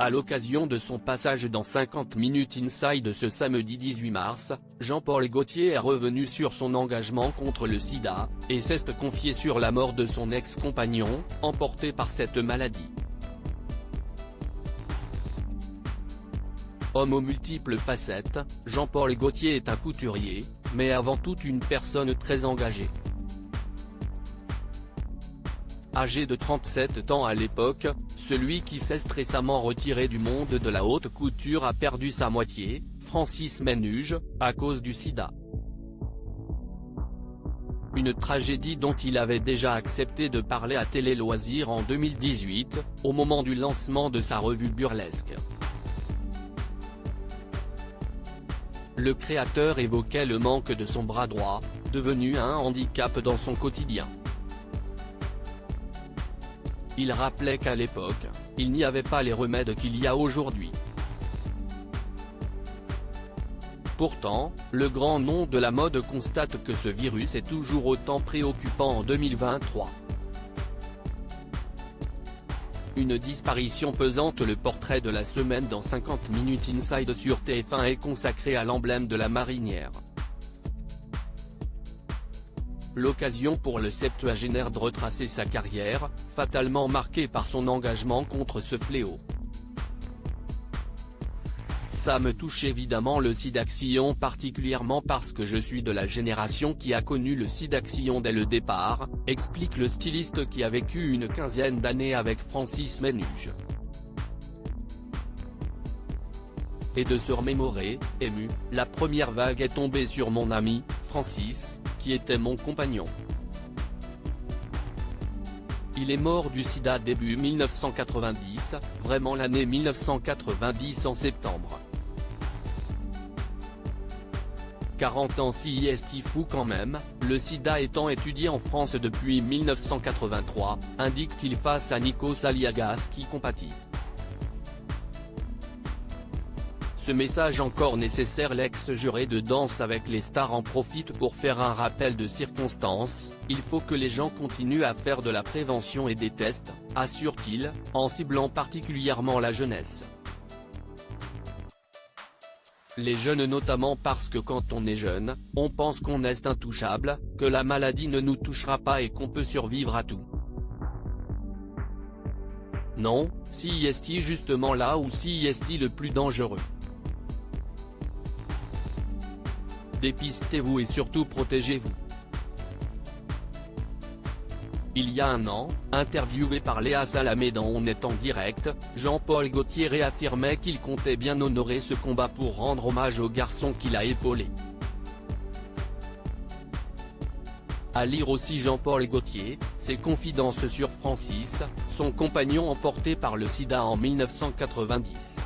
À l'occasion de son passage dans 50 Minutes Inside ce samedi 18 mars, Jean-Paul Gaultier est revenu sur son engagement contre le sida, et s'est confié sur la mort de son ex-compagnon, emporté par cette maladie. Homme aux multiples facettes, Jean-Paul Gaultier est un couturier, mais avant tout une personne très engagée. Âgé de 37 ans à l'époque, celui qui s'est récemment retiré du monde de la haute couture a perdu sa moitié, Francis Menuge, à cause du sida. Une tragédie dont il avait déjà accepté de parler à Télé Loisirs en 2018, au moment du lancement de sa revue burlesque. Le créateur évoquait le manque de son bras droit, devenu un handicap dans son quotidien. Il rappelait qu'à l'époque, il n'y avait pas les remèdes qu'il y a aujourd'hui. Pourtant, le grand nom de la mode constate que ce virus est toujours autant préoccupant en 2023. Une disparition pesante. Le portrait de la semaine dans 50 Minutes Inside sur TF1 est consacré à l'emblème de la marinière. L'occasion pour le septuagénaire de retracer sa carrière, fatalement marquée par son engagement contre ce fléau. Ça me touche évidemment le Sidaction, particulièrement parce que je suis de la génération qui a connu le Sidaction dès le départ, explique le styliste qui a vécu une quinzaine d'années avec Francis Menuge. Et de se remémorer, ému, la première vague est tombée sur mon ami, Francis, qui était mon compagnon. Il est mort du sida début 1990, vraiment l'année 1990 en septembre. 40 ans si est fou quand même, le sida étant étudié en France depuis 1983, indique-t-il face à Nikos Aliagas qui compatit. Ce message encore nécessaire. L'ex-juré de Danse avec les stars en profite pour faire un rappel de circonstance: il faut que les gens continuent à faire de la prévention et des tests, assure-t-il, en ciblant particulièrement la jeunesse. Les jeunes notamment parce que quand on est jeune, on pense qu'on est intouchable, que la maladie ne nous touchera pas et qu'on peut survivre à tout. Non, si est justement là où si est le plus dangereux. Dépistez-vous et surtout protégez-vous. Il y a un an, interviewé par Léa Salamé dans On est en direct, Jean-Paul Gaultier réaffirmait qu'il comptait bien honorer ce combat pour rendre hommage au garçon qu'il a épaulé. À lire aussi Jean-Paul Gaultier, ses confidences sur Francis, son compagnon emporté par le sida en 1990.